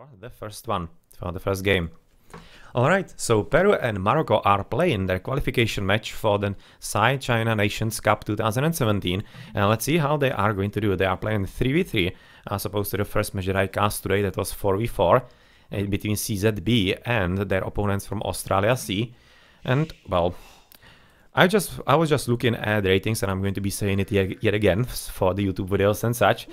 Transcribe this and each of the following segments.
for the first one, for the first game. Alright, so Peru and Morocco are playing their qualification match for the Sai China Nations Cup 2017, and let's see how they are going to do. They are playing 3v3 as opposed to the first match that I cast today that was 4v4 between CZB and their opponents from Australia C. And well, I was just looking at the ratings, and I'm going to be saying it yet again for the YouTube videos and such.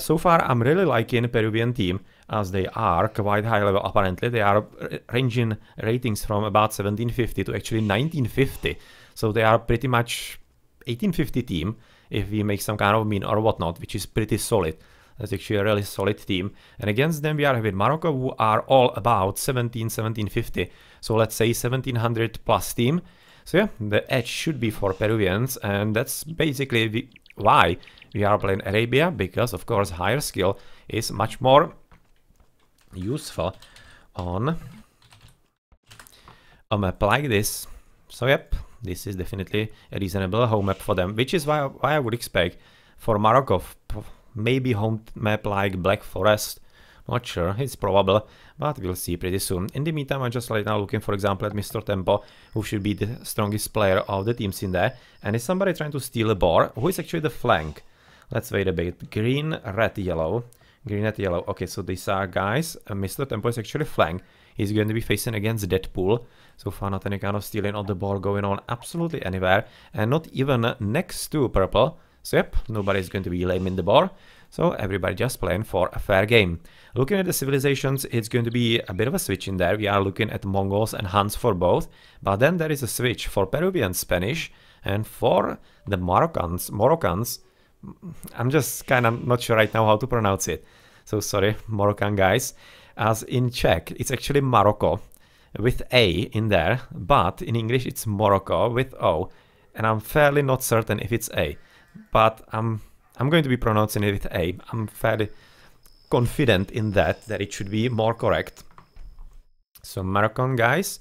So far, I'm really liking the Peruvian team, as they are quite high level apparently. They are ranging ratings from about 1750 to actually 1950. So they are pretty much 1850 team, if we make some kind of mean or whatnot, which is pretty solid. That's actually a really solid team. And against them we are having Morocco, who are all about 1750. So let's say 1700 plus team. So yeah, the edge should be for Peruvians, and that's basically why we are playing Arabia, because of course higher skill is much more useful on a map like this. So yep, this is definitely a reasonable home map for them, which is why I would expect for Morocco maybe home map like Black Forest. Not sure, it's probable, but we'll see pretty soon. In the meantime, I'm just right now looking, for example, at Mr. Tempo, who should be the strongest player of the teams in there. And is somebody trying to steal a boar? Who is actually the flank? Let's wait a bit. Green, red, yellow. Green, red, yellow. Okay, so these are guys. Mr. Tempo is actually flank. He's going to be facing against Deadpool. So far, not any kind of stealing of the boar going on absolutely anywhere. And not even next to purple. So yep, nobody's going to be lame in the boar. So everybody just playing for a fair game. Looking at the civilizations, it's going to be a bit of a switch in there. We are looking at Mongols and Huns for both. But then there is a switch for Peruvian Spanish. And for the Moroccans, I'm just kind of not sure right now how to pronounce it. So sorry, Moroccan guys. As in Czech, it's actually Morocco with A in there. But in English, it's Morocco with O. And I'm fairly not certain if it's A. But I'm going to be pronouncing it with A. I'm fairly confident in that it should be more correct. So Moroccan guys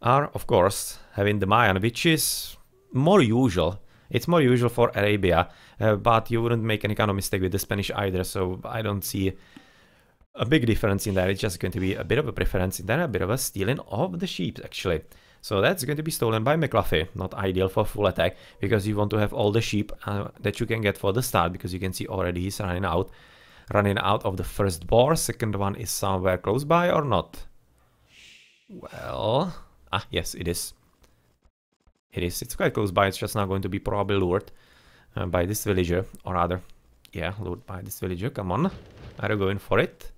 are, of course, having the Mayan, which is more usual. It's more usual for Arabia, but you wouldn't make any kind of mistake with the Spanish either, so I don't see a big difference in there. It's just going to be a bit of a preference in there, a bit of a stealing of the sheep, actually. So that's going to be stolen by McLaughlin. Not ideal for full attack, because you want to have all the sheep that you can get for the start, because you can see already he's running out of the first boar. Second one is somewhere close by or not? Well, yes, it is. It is. It's quite close by. It's just now going to be probably lured by this villager, or rather, yeah, lured by this villager. Come on, are you going for it?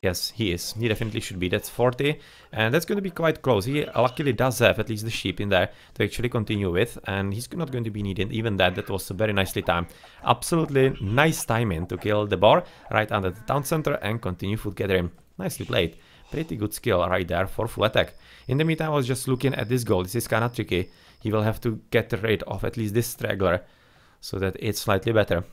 Yes, he is. He definitely should be. That's 40. And that's going to be quite close. He luckily does have at least the sheep in there to actually continue with. And he's not going to be needing even that. That was very nicely timed. Absolutely nice timing to kill the boar right under the town center and continue food gathering. Nicely played. Pretty good skill right there for full attack. In the meantime, I was just looking at this goal. This is kind of tricky. He will have to get rid of at least this straggler so that it's slightly better.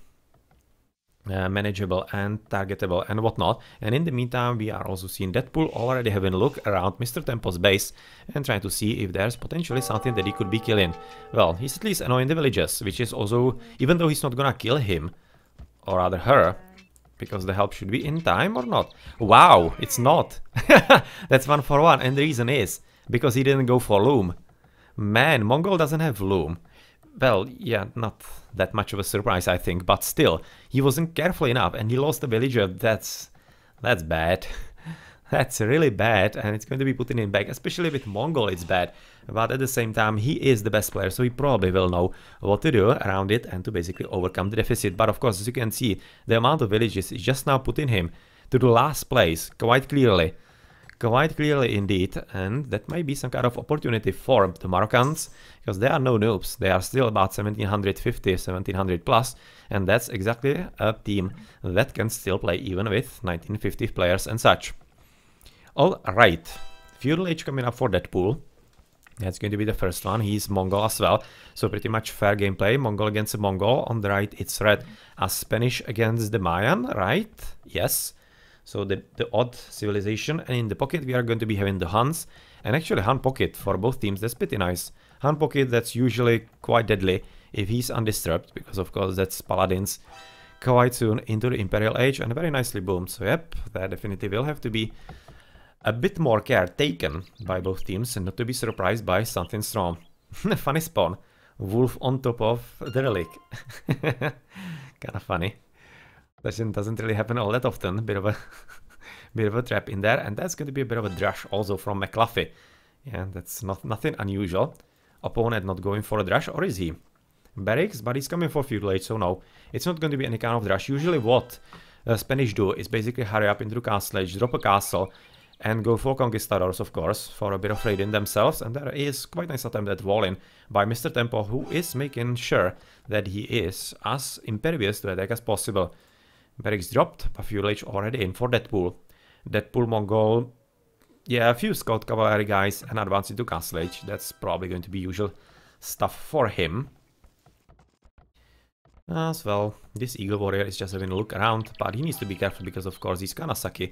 Manageable and targetable and whatnot. And in the meantime, we are also seeing Deadpool already having a look around Mr. Tempo's base and trying to see if there's potentially something that he could be killing. Well, he's at least annoying the villagers, which is also, even though he's not gonna kill him, or rather her, because the help should be in time or not. Wow, it's not. That's 1 for 1, and the reason is because he didn't go for loom. Man, Mongol doesn't have loom. Well, yeah, not that much of a surprise, I think, but still, he wasn't careful enough and he lost the villager. That's bad. That's really bad, and it's going to be putting him back, especially with Mongol, it's bad. But at the same time, he is the best player, so he probably will know what to do around it and to basically overcome the deficit. But of course, as you can see, the amount of villages is just now putting him to the last place, quite clearly. Quite clearly indeed, and that might be some kind of opportunity for the Moroccans, because they are no noobs. They are still about 1750, 1700 plus, and that's exactly a team that can still play even with 1950 players and such. Alright, Feudal Age coming up for Deadpool. That's going to be the first one. He's Mongol as well, so pretty much fair gameplay. Mongol against a Mongol. On the right it's red as Spanish against the Mayan, right? Yes. So the odd civilization, and in the pocket we are going to be having the Huns, and actually Han pocket for both teams. That's pretty nice. Han pocket, that's usually quite deadly if he's undisturbed, because of course that's Paladins quite soon into the Imperial Age, and very nicely boomed. So yep, there definitely will have to be a bit more care taken by both teams and not to be surprised by something strong. Funny spawn. Wolf on top of the relic. Kinda funny. Doesn't really happen all that often. Bit of a trap in there, and that's going to be a bit of a drush also from McLuffy. Yeah, that's nothing unusual. Opponent not going for a drush, or is he? Barracks, but he's coming for feudal age, so no, it's not going to be any kind of drush. Usually what Spanish do is basically hurry up into the castle age, drop a castle, and go for Conquistadors, of course, for a bit of raiding themselves. And there is quite nice attempt at walling by Mr. Tempo, who is making sure that he is as impervious to attack as possible. Barracks dropped, but feudal age already in for Deadpool. Deadpool Mongol, yeah, a few scout cavalry guys and advance into castle age. That's probably going to be usual stuff for him. As well, this Eagle Warrior is just having a look around, but he needs to be careful because of course he's kinda sucky.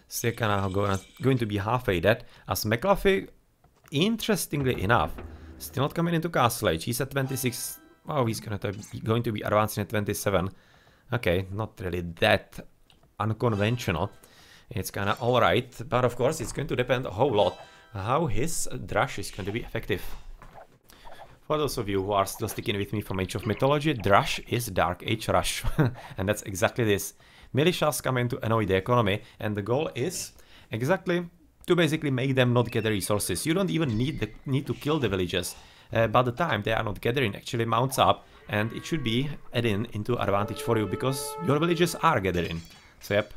Still kinda going to be halfway dead, as McLuffy, interestingly enough, still not coming into castle age. He's at 26, oh, he's going to be advancing at 27. Okay, not really that unconventional. It's kinda alright, but of course it's going to depend a whole lot how his drush is going to be effective. For those of you who are still sticking with me from Age of Mythology, drush is Dark Age rush, and that's exactly this. Militias come in to annoy the economy, and the goal is exactly to basically make them not gather resources. You don't even need to kill the villages. By the time they are not gathering, actually mounts up, and it should be adding into advantage for you because your villages are gathering. So yep,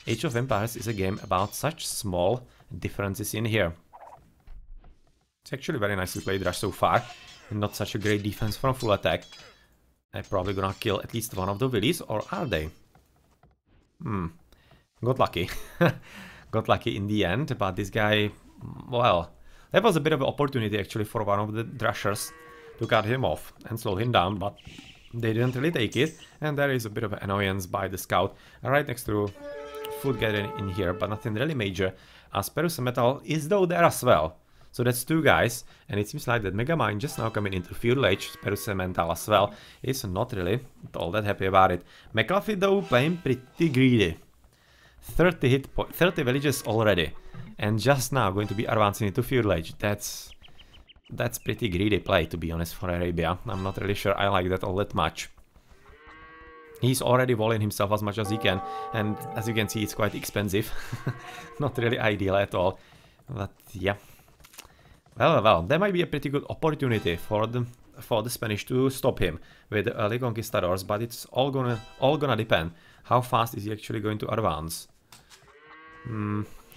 Age of Empires is a game about such small differences in here. It's actually very nicely played rush so far. Not such a great defense from full attack. I'm probably gonna kill at least one of the villies, or are they? Got lucky. Got lucky in the end, but this guy, well, that was a bit of an opportunity actually for one of the Drushers to cut him off and slow him down, but they didn't really take it, and there is a bit of annoyance by the scout right next to food gathering in here, but nothing really major, as Peru Metal is though there as well. So that's two guys, and it seems like that Megamind just now coming into feudal age, Peru Mental as well, is not really all that happy about it. McLuffy though playing pretty greedy. 30 villages already, and just now going to be advancing into feudal age. That's pretty greedy play, to be honest, for Arabia. I'm not really sure I like that all that much. He's already walling himself as much as he can, and as you can see, it's quite expensive. Not really ideal at all, but yeah. Well, there might be a pretty good opportunity for the Spanish to stop him with the early conquistadors, but it's all gonna depend how fast is he actually going to advance.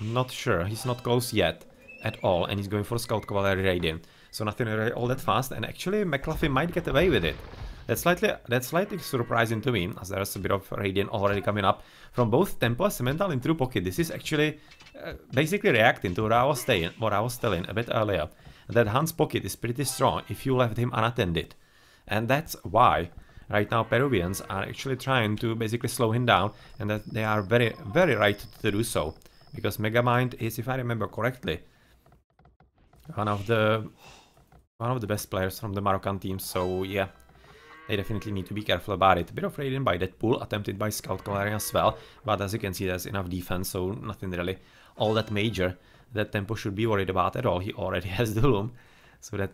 Not sure. He's not close yet at all, and he's going for scout cavalry raiding, so nothing really all that fast. And actually, McLuffy might get away with it. That's slightly surprising to me, as there's a bit of raiding already coming up from both Tempo and Cemental in True Pocket. This is actually basically reacting to what I was telling a bit earlier, that Hans' pocket is pretty strong if you left him unattended. And that's why right now Peruvians are actually trying to basically slow him down, and that they are very, very right to do so. Because Megamind is, if I remember correctly, one of the best players from the Moroccan team, so yeah. They definitely need to be careful about it. A bit of raiding by Deadpool, attempted by Scout Cavalry as well, but as you can see there's enough defense, so nothing really all that major that Tempo should be worried about at all. He already has the loom, so that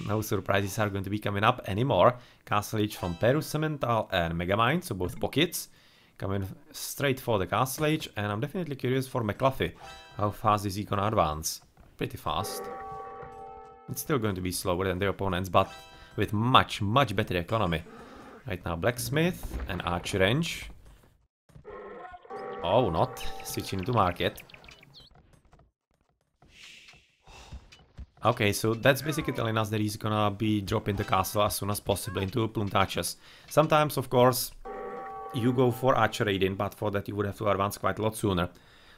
no surprises are going to be coming up anymore. Castle Age from Peru, Cemental and Megamind, so both pockets coming straight for the Castle Age, and I'm definitely curious for McLuffy. How fast is he gonna advance? Pretty fast. It's still going to be slower than their opponents, but with much, much better economy. Right now, Blacksmith and Archer Range. Oh, not. Switching into Market. Okay, so that's basically telling us that he's gonna be dropping the castle as soon as possible into Pluntaches. Sometimes, of course, you go for Archer raiding, but for that you would have to advance quite a lot sooner.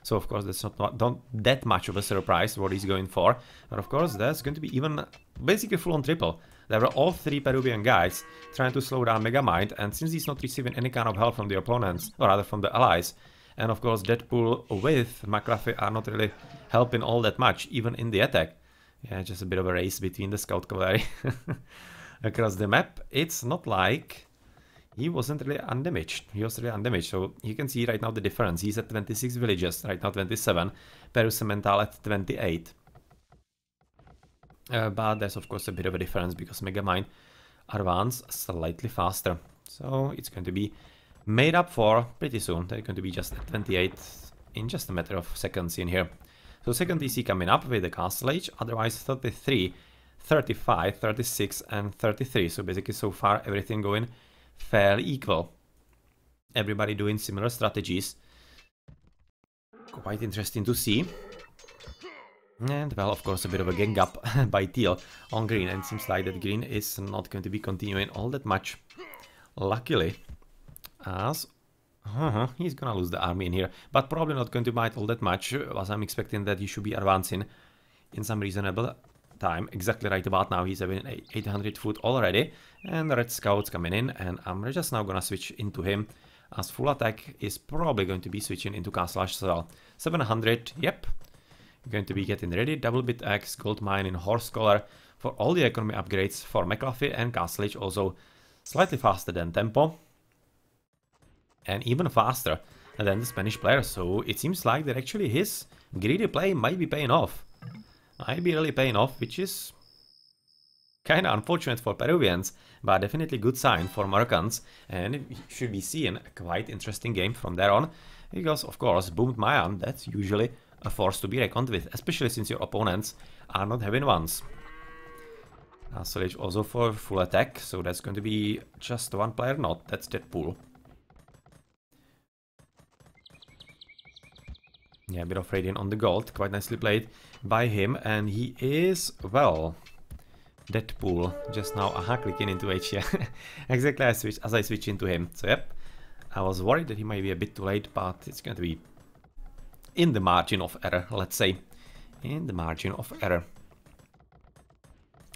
So of course that's not that much of a surprise what he's going for. But of course that's going to be even basically full on triple. There were all three Peruvian guys trying to slow down Megamind, and since he's not receiving any kind of help from the opponents, or rather from the allies, and of course Deadpool with McLuffy are not really helping all that much, even in the attack. Yeah, just a bit of a race between the Scout Cavalry across the map. It's not like he wasn't really undamaged. He was really undamaged. So you can see right now the difference. He's at 26 villages, right now 27. Peru Cemental at 28. But there's of course a bit of a difference because Megamind advance slightly faster. So it's going to be made up for pretty soon. They're going to be just at 28 in just a matter of seconds in here. So second TC coming up with the Castle Age, otherwise 33, 35, 36 and 33. So basically so far everything going fairly equal. Everybody doing similar strategies. Quite interesting to see. And well, of course, a bit of a gang up by Teal on green, and it seems like that green is not going to be continuing all that much. Luckily, as he's gonna lose the army in here, but probably not going to bite all that much, as I'm expecting that he should be advancing in some reasonable time. Exactly right about now, he's having 800 foot already, and the red scouts coming in, and I'm just now gonna switch into him, as full attack is probably going to be switching into Castle as well. 700, yep. Going to be getting ready, double bit X, gold mine in horse collar for all the economy upgrades for McLaughlin and Castle Age, also slightly faster than Tempo and even faster than the Spanish player. So it seems like that actually his greedy play might be paying off. Might be really paying off, which is kind of unfortunate for Peruvians, but definitely good sign for Moroccans, and it should be seeing a quite interesting game from there on, because of course boomed Mayan, that's usually a force to be reckoned with, especially since your opponents are not having ones. Castle Age also for full attack, so that's going to be just one player, not, that's Deadpool. Yeah, a bit of radiant on the gold, quite nicely played by him, and he is, well, Deadpool, just now clicking into H, yeah, exactly as I switch into him, so yep, I was worried that he might be a bit too late, but it's going to be in the margin of error, let's say. In the margin of error.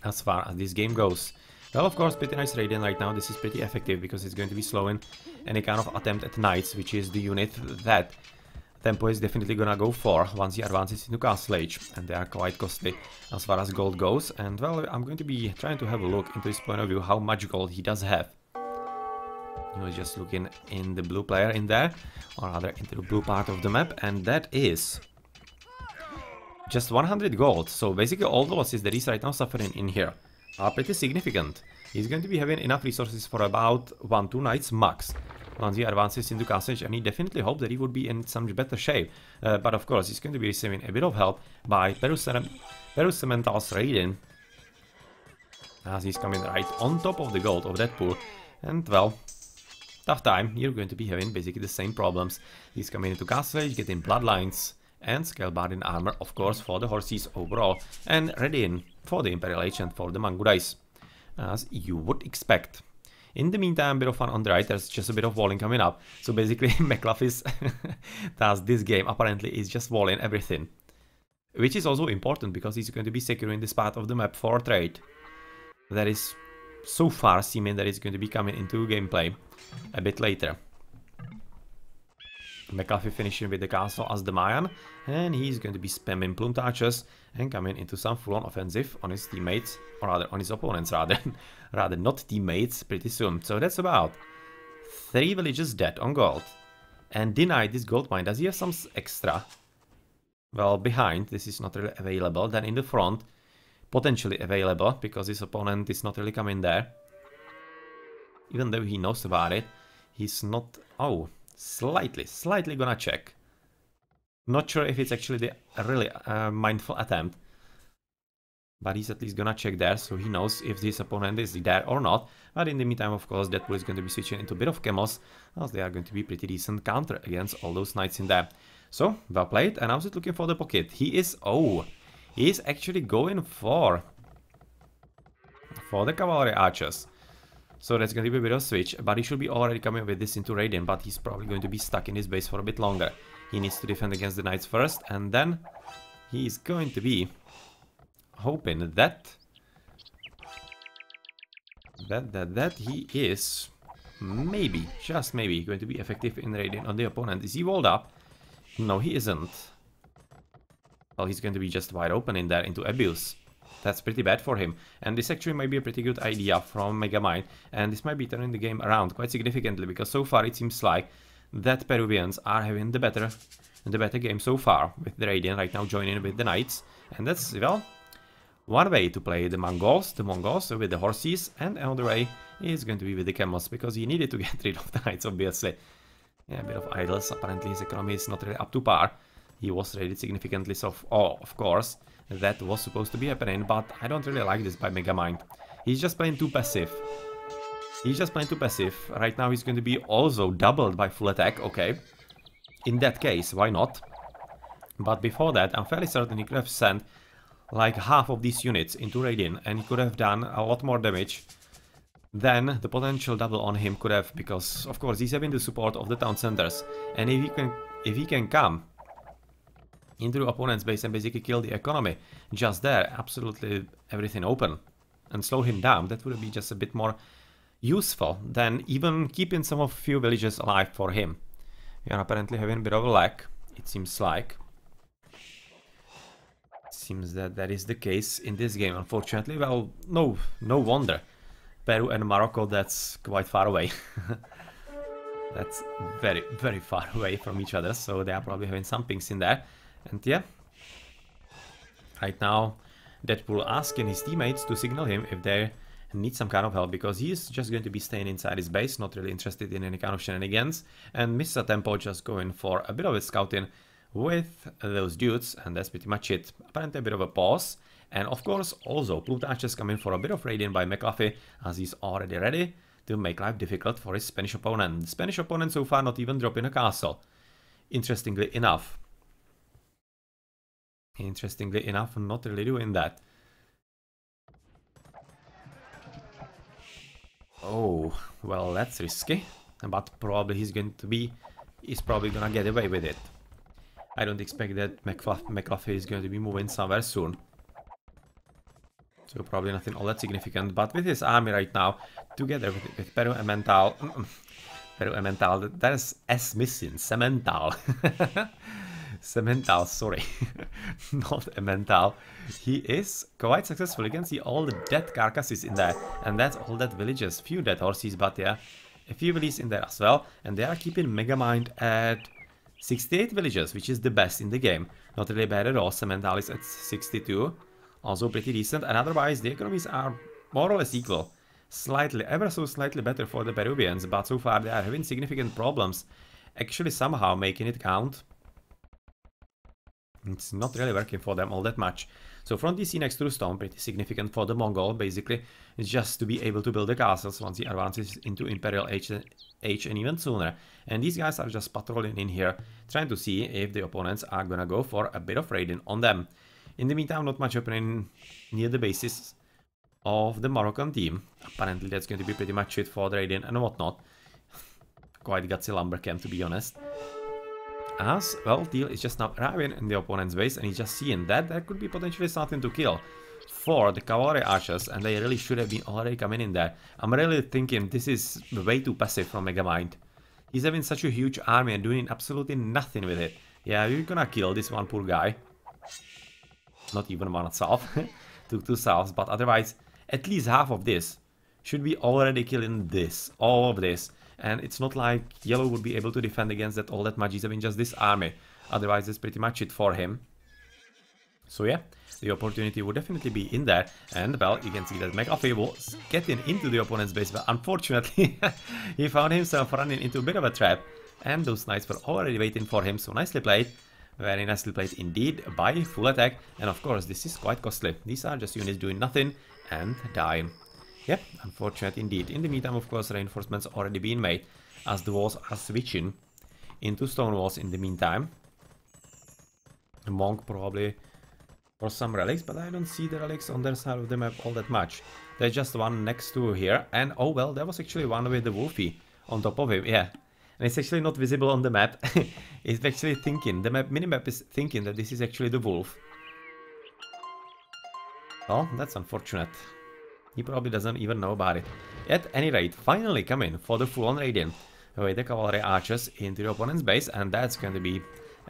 As far as this game goes. Well, of course, pretty nice radiant right now. This is pretty effective because it's going to be slowing any kind of attempt at knights, which is the unit that Tempo is definitely gonna go for once he advances into Castle Age. And they are quite costly as far as gold goes. And well, I'm going to be trying to have a look into his point of view how much gold he does have. He was just looking in the blue player in there, or rather into the blue part of the map, and that is just 100 gold. So basically all the losses that he's right now suffering in here are pretty significant. He's going to be having enough resources for about 1-2 nights max once he advances into Castle Age, and he definitely hoped that he would be in some better shape. But of course he's going to be receiving a bit of help by Peru Cemental's raiding, as he's coming right on top of the gold of that pool, and well, tough time, you're going to be having basically the same problems. He's coming into Castle Age, getting bloodlines and scale-barding armor, of course, for the horses overall, and readying for the Imperial Age and for the Mangudais, as you would expect. In the meantime, a bit of fun on the right, there's just a bit of walling coming up. So basically, McLaughlin's task this game apparently is just walling everything, which is also important because he's going to be securing this part of the map for trade. That is so far seeming that it's going to be coming into gameplay a bit later. McLaughlin finishing with the castle as the Mayan, and he's going to be spamming plume touches and coming into some full-on offensive on his teammates, or rather on his opponents rather, rather not teammates, pretty soon. So that's about 3 villages dead on gold. And denied this gold mine. Does he have some extra? Well, behind, this is not really available. Then in the front, potentially available, because his opponent is not really coming there. Even though he knows about it, he's not... Oh, slightly gonna check. Not sure if it's actually the really mindful attempt. But he's at least gonna check there, so he knows if this opponent is there or not. But in the meantime, of course, Deadpool is going to be switching into a bit of Chemos, as they are going to be pretty decent counter against all those knights in there. So, well played, and I was looking for the pocket. He is... Oh! He is actually going for the cavalry archers. So that's going to be a bit of a switch, but he should be already coming with this into Radiant, but he's probably going to be stuck in his base for a bit longer. He needs to defend against the knights first, and then he's going to be hoping that he is maybe, just maybe, going to be effective in Radiant on the opponent. Is he walled up? No, he isn't. Well, he's going to be just wide open in there into Abuse. That's pretty bad for him. And this actually might be a pretty good idea from Megamind. And this might be turning the game around quite significantly, because so far it seems like that Peruvians are having the better game so far, with the Radiant right now joining with the Knights. And that's, well, one way to play the Mongols with the horses, and another way is going to be with the camels, because he needed to get rid of the Knights, obviously. Yeah, a bit of idles. Apparently his economy is not really up to par. He was raided significantly, so of course that was supposed to be happening, but I don't really like this by Megamind. He's just playing too passive. Right now he's going to be also doubled by full attack, okay. In that case, why not? But before that, I'm fairly certain he could have sent like half of these units into Raiding, and he could have done a lot more damage than the potential double on him could have, because of course he's having the support of the town centers, and if he can come into the opponent's base and basically kill the economy just there, absolutely everything open, and slow him down, that would be just a bit more useful than even keeping some of few villages alive for him. We are apparently having a bit of a lag, it seems like. Seems that that is the case in this game, unfortunately. Well, no wonder. Peru and Morocco, that's quite far away. That's very, very far away from each other, so they are probably having some pings in there. And yeah, right now Deadpool asking his teammates to signal him if they need some kind of help, because he's just going to be staying inside his base, not really interested in any kind of shenanigans. And Mr. Tempo just going for a bit of a scouting with those dudes, and that's pretty much it. Apparently a bit of a pause. And of course also Plutarch is coming for a bit of raiding by McLaughlin, as he's already ready to make life difficult for his Spanish opponent. The Spanish opponent so far not even dropping a castle, interestingly enough. Not really doing that. Oh, well, that's risky, but probably he's probably gonna get away with it. I don't expect that McLaughlin is going to be moving somewhere soon. So probably nothing all that significant, but with his army right now, together with Peru and Mental, there's S missing, Cemental. Cemental, sorry, not Emmental. He is quite successful. You can see all the dead carcasses in there, and that's all dead villages, few dead horses, but yeah, a few villages in there as well, and they are keeping Megamind at 68 villages, which is the best in the game. Not really bad at all. Cemental is at 62, also pretty decent, and otherwise the economies are more or less equal. Slightly, ever so slightly better for the Peruvians, but so far they are having significant problems actually somehow making it count. It's not really working for them all that much. So front DC next to the stone, pretty significant for the Mongol, basically. It's just to be able to build the castles once he advances into Imperial Age and even sooner. And these guys are just patrolling in here, trying to see if the opponents are gonna go for a bit of raiding on them. In the meantime, not much happening near the bases of the Moroccan team. Apparently that's going to be pretty much it for the raiding and whatnot. Quite gutsy lumber camp, to be honest. As well, Teal is just now arriving in the opponent's base, and he's just seeing that there could be potentially something to kill for the cavalry archers, and they really should have been already coming in there. I'm really thinking this is way too passive from Megamind. He's having such a huge army and doing absolutely nothing with it. Yeah, you're gonna kill this one poor guy. Not even one itself. Took 2 salves, but otherwise, at least half of this should be already killing this, all of this. And it's not like Yellow would be able to defend against that all that much. He's having just this army. Otherwise, that's pretty much it for him. So yeah, the opportunity would definitely be in there. And well, you can see that McAfee was getting into the opponent's base, but unfortunately, he found himself running into a bit of a trap. And those knights were already waiting for him. So nicely played. Very nicely played indeed by full attack. And of course, this is quite costly. These are just units doing nothing and dying. Yep, unfortunate indeed. In the meantime, of course, reinforcements already being made, as the walls are switching into stone walls in the meantime. The monk probably for some relics, but I don't see the relics on their side of the map all that much. There's just one next to here, and oh well, there was actually one with the wolfie on top of him, yeah. And it's actually not visible on the map. It's actually thinking, the minimap is thinking that this is actually the wolf. Well, that's unfortunate. He probably doesn't even know about it. At any rate, finally coming for the full-on raiding with the cavalry archers into the opponent's base, and that's going to be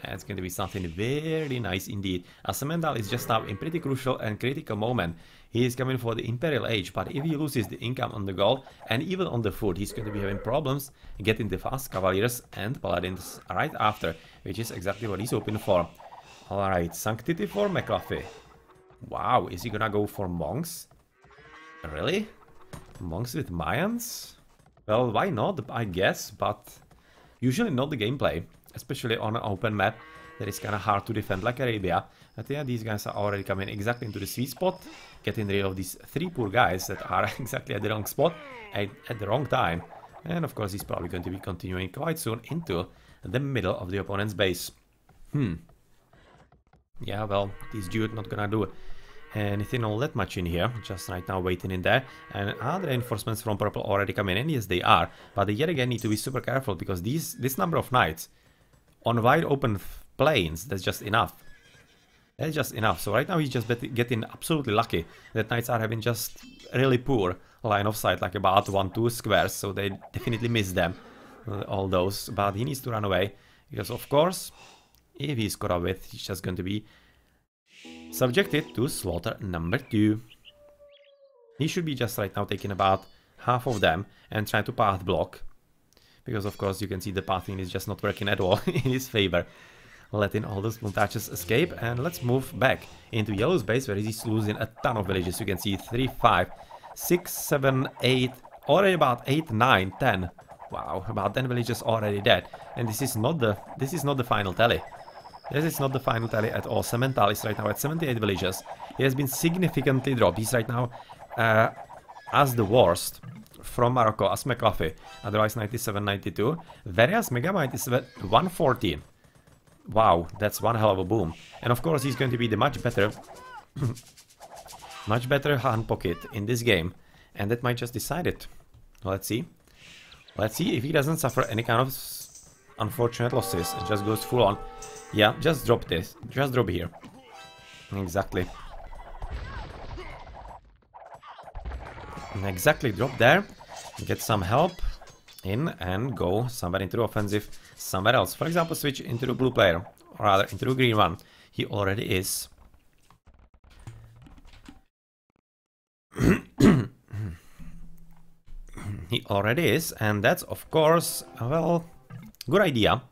And it's going to be something very nice indeed. As Semendal is just now in pretty crucial and critical moment. He is coming for the Imperial Age, but if he loses the income on the gold and even on the food, he's going to be having problems getting the fast Cavaliers and Paladins right after, which is exactly what he's hoping for. Alright, Sanctity for McLaughlin. Wow, is he gonna go for Monks? Really? Monks with Mayans? Well, why not, I guess, but usually not the gameplay, especially on an open map that is kind of hard to defend like Arabia. But yeah, these guys are already coming exactly into the sweet spot, getting rid of these 3 poor guys that are exactly at the wrong spot at the wrong time. And of course, he's probably going to be continuing quite soon into the middle of the opponent's base. Yeah, well, this dude not gonna do anything all that much in here, just right now waiting in there. And are the reinforcements from purple already coming in? Yes, they are, but they yet again need to be super careful because this number of knights on wide open plains, that's just enough. That's just enough. So right now he's just getting absolutely lucky that knights are having just really poor line of sight, like about 1-2 squares, so they definitely miss them, all those. But he needs to run away because of course, if he's caught up with, he's just going to be subjected to slaughter number 2. He should be just right now taking about half of them and trying to path block. Because of course you can see the pathing is just not working at all in his favor. Letting all those Montaches escape, and let's move back into Yellow's base where he's losing a ton of villages. You can see 3, 5, 6, 7, 8, already about 8, 9, 10. Wow, about 10 villages already dead. And this is not the final tally. This is not the final tally at all. Semental is right now at 78 villages. He has been significantly dropped. He's right now as the worst from Morocco as McLaughlin. Otherwise 97, 92. Various Megamite is at 114. Wow, that's one hell of a boom. And of course he's going to be the much better hand pocket in this game. And that might just decide it. Let's see. Let's see if he doesn't suffer any kind of unfortunate losses. It just goes full on. Yeah, just drop this. Just drop here. Exactly. Exactly, drop there. Get some help in and go somewhere into the offensive somewhere else. For example, switch into the blue player, or rather into the green one. He already is. He already is, and that's of course, well, good idea.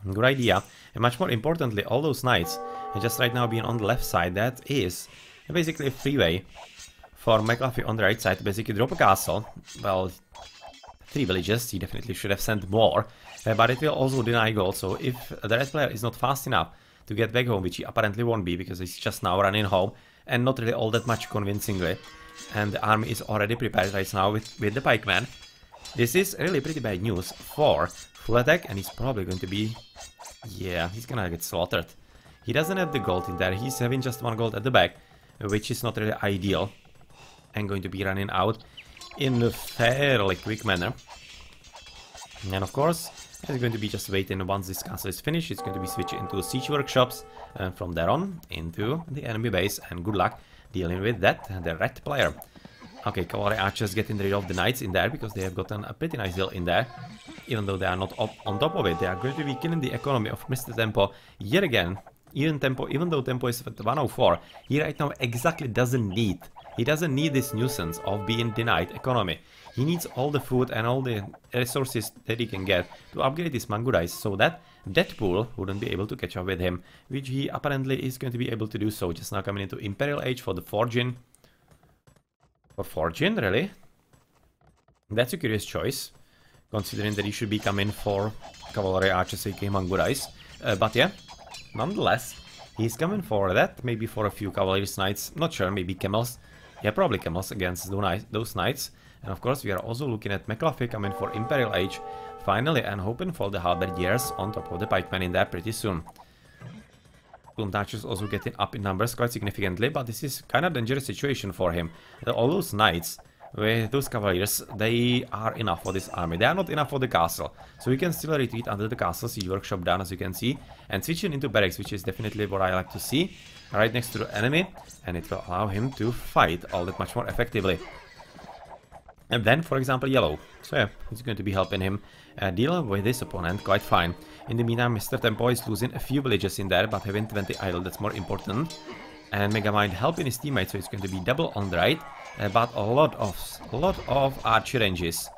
Good idea. And much more importantly, all those knights are just right now being on the left side. That is basically a freeway for McLaughlin on the right side to basically drop a castle. Well, 3 villages, he definitely should have sent more, but it will also deny gold. So if the red player is not fast enough to get back home, which he apparently won't be because he's just now running home and not really all that much convincingly, and the army is already prepared right now with the pikemen, this is really pretty bad news for full attack, and he's probably going to be, yeah, he's gonna get slaughtered. He doesn't have the gold in there, he's having just 1 gold at the back, which is not really ideal, and going to be running out in a fairly quick manner. And of course, he's going to be just waiting once this castle is finished. It's going to be switching into siege workshops, and from there on into the enemy base, and good luck dealing with that, the red player. Okay, cavalry archers getting rid of the knights in there because they have gotten a pretty nice deal in there. Even though they are not up on top of it, they are going to be killing the economy of Mr. Tempo yet again. Even though Tempo is at 104, he right now exactly doesn't need. He doesn't need this nuisance of being denied economy. He needs all the food and all the resources that he can get to upgrade his Mangudais so that Deadpool wouldn't be able to catch up with him, which he apparently is going to be able to do so. Just now coming into Imperial Age for the Forging. For Forging, really? That's a curious choice, considering that he should be coming for Cavalry Archers, aka Mangudais. But yeah, nonetheless, he's coming for that, maybe for a few Cavalry Knights, not sure, maybe Camels. Yeah, probably Camels against those Knights. And of course, we are also looking at McLaughlin coming for Imperial Age, finally, and hoping for the Halberdiers on top of the Pikemen in there pretty soon. Montaches also getting up in numbers quite significantly, but this is kind of dangerous situation for him. All those Knights with those Cavaliers, they are enough for this army. They are not enough for the castle, so we can still retreat under the castle, siege workshop down as you can see, and switching into barracks, which is definitely what I like to see, right next to the enemy, and it will allow him to fight all that much more effectively. And then, for example, yellow. So yeah, it's going to be helping him deal with his opponent quite fine. In the meantime, Mr. Tempo is losing a few villages in there, but having 20 idle, that's more important. And Megamind helping his teammates, so it's going to be double on the right, but a lot of archer ranges,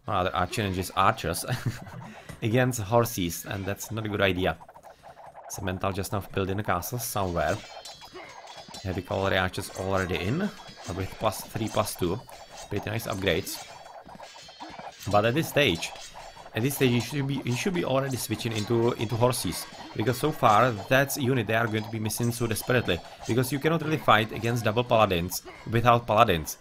rather archer ranges, archers against horses, and that's not a good idea. Cemental just now building a castle somewhere. Heavy cavalry archers already in with +3, +2, pretty nice upgrades. But at this stage you should be already switching into horses, because so far that's a unit they are going to be missing so desperately, because you cannot really fight against double paladins without paladins.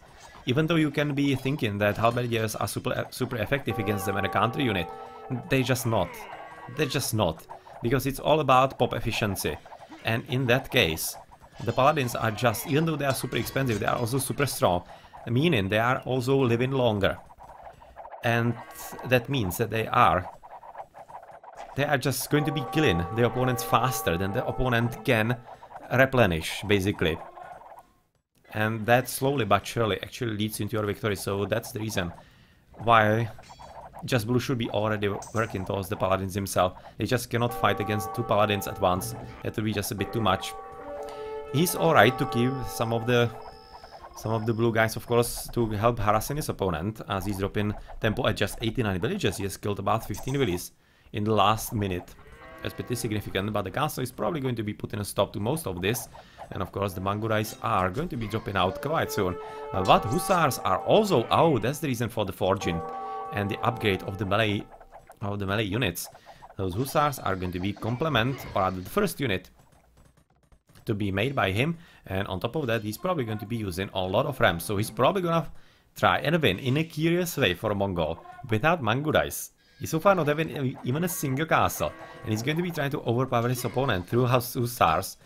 Even though you can be thinking that halberdiers are super effective against them and a counter unit, they're just not, because it's all about pop efficiency, and in that case the paladins are just, even though they are super expensive, they are also super strong, meaning they are also living longer. And that means that they are just going to be killing the opponents faster than the opponent can replenish, basically. And that slowly but surely actually leads into your victory, so that's the reason why Just Blue should be already working towards the paladins himself. They just cannot fight against 2 paladins at once. That would be just a bit too much. He's alright to keep some of the blue guys, of course, to help harassing his opponent, as he's dropping tempo at just 89 villages. He has killed about 15 villages in the last minute. That's pretty significant, but the castle is probably going to be putting a stop to most of this. And of course the Mangurais are going to be dropping out quite soon. But Hussars are also out. That's the reason for the forging and the upgrade of the melee units. Those Hussars are going to be complement, or rather the first unit to be made by him, and on top of that he's probably going to be using a lot of ramps, so he's probably gonna try and win in a curious way for a Mongol without Mangurais. He's so far not having even a single castle, and he's going to be trying to overpower his opponent through Hussars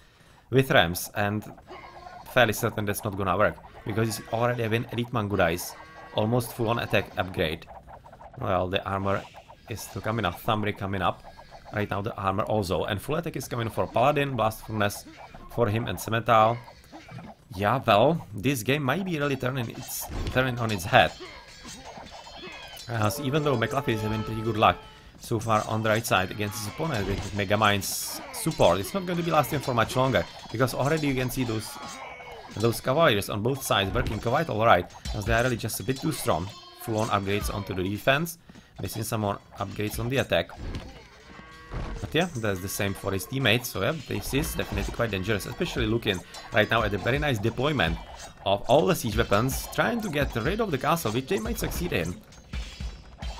with ramps, and fairly certain that's not gonna work, because he's already having elite Mangurais, almost full on attack upgrade. Well, the armor is still coming up, Thumbry coming up, right now the armor also, and full attack is coming for Paladin, Blast Furnace for him and Cemental. Yeah, well, this game might be really turning on its head. As even though McLaughlin is having pretty good luck so far on the right side against his opponent with Megamind's support, it's not going to be lasting for much longer, because already you can see those cavaliers on both sides working quite alright, as they are really just a bit too strong. Full on upgrades onto the defense, missing some more upgrades on the attack. But yeah, that's the same for his teammates, so yeah, this is definitely quite dangerous, especially looking right now at the very nice deployment of all the siege weapons, trying to get rid of the castle, which they might succeed in.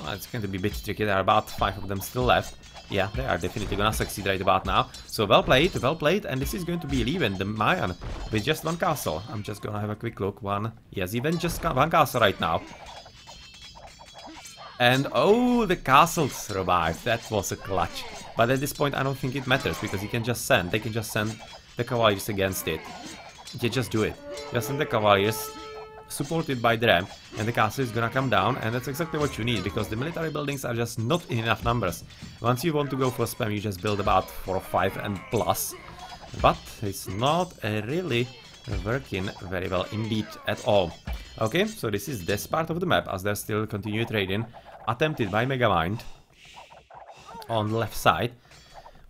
Well, it's going to be a bit tricky, there are about 5 of them still left. Yeah, they are definitely gonna succeed right about now. So well played, and this is going to be leaving the Mayan with just 1 castle. I'm just gonna have a quick look, yes, even just 1 castle right now. And oh, the castle survived, that was a clutch. But at this point I don't think it matters, because they can just send the cavaliers against it. You just do it. Just send the cavaliers, supported by the ramp, and the castle is gonna come down, and that's exactly what you need, because the military buildings are just not in enough numbers. Once you want to go for spam, you just build about 4 or 5 and plus. But it's not really working very well indeed at all. Okay, so this is this part of the map, as there's still continued raiding attempted by Megamind on the left side,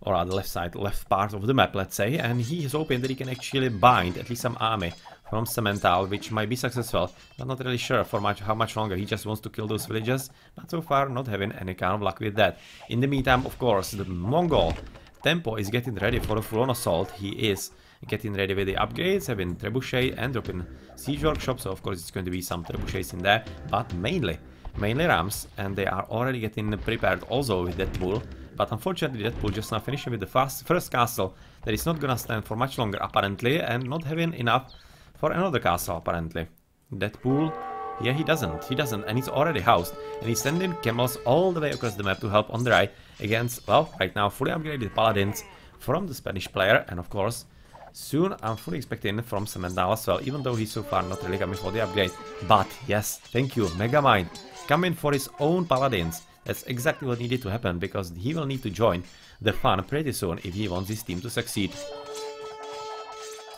or on the left part of the map, let's say, and he is hoping that he can actually bind at least some army from Cemental, which might be successful, but not really sure for how much longer. He just wants to kill those villagers, but so far not having any kind of luck with that. In the meantime, of course, the Mongol Tempo is getting ready for a full-on assault. He is getting ready with the upgrades, having trebuchet and dropping siege workshop, so of course it's going to be some trebuchets in there, but mainly rams, and they are already getting prepared also with that pool. But unfortunately that pool just now finishing with the first castle that is not gonna stand for much longer apparently, and not having enough for another castle apparently. That pool, yeah, he doesn't, and he's already housed, and he's sending camels all the way across the map to help on the right against, well, right now fully upgraded paladins from the Spanish player, and of course soon I'm fully expecting from Cemental as well, even though he's so far not really coming for the upgrade. But yes, thank you, Megamind, coming for his own paladins. That's exactly what needed to happen, because he will need to join the fun pretty soon if he wants his team to succeed.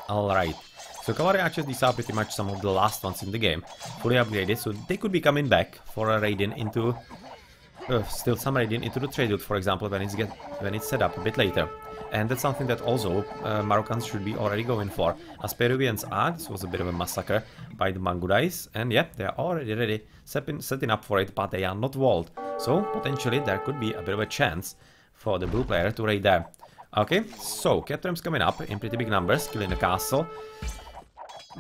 Alright, so cavalry archers, these are pretty much some of the last ones in the game, fully upgraded, so they could be coming back for a raiding into still some radiant into the trade route, for example, when it's set up a bit later. And that's something that also Moroccans should be already going for. As Peruvians are, this was a bit of a massacre by the Mangurais, and yeah, they are already ready, setting up for it, but they are not walled. So potentially there could be a bit of a chance for the blue player to raid there. Okay, so Caterham's coming up in pretty big numbers, killing the castle.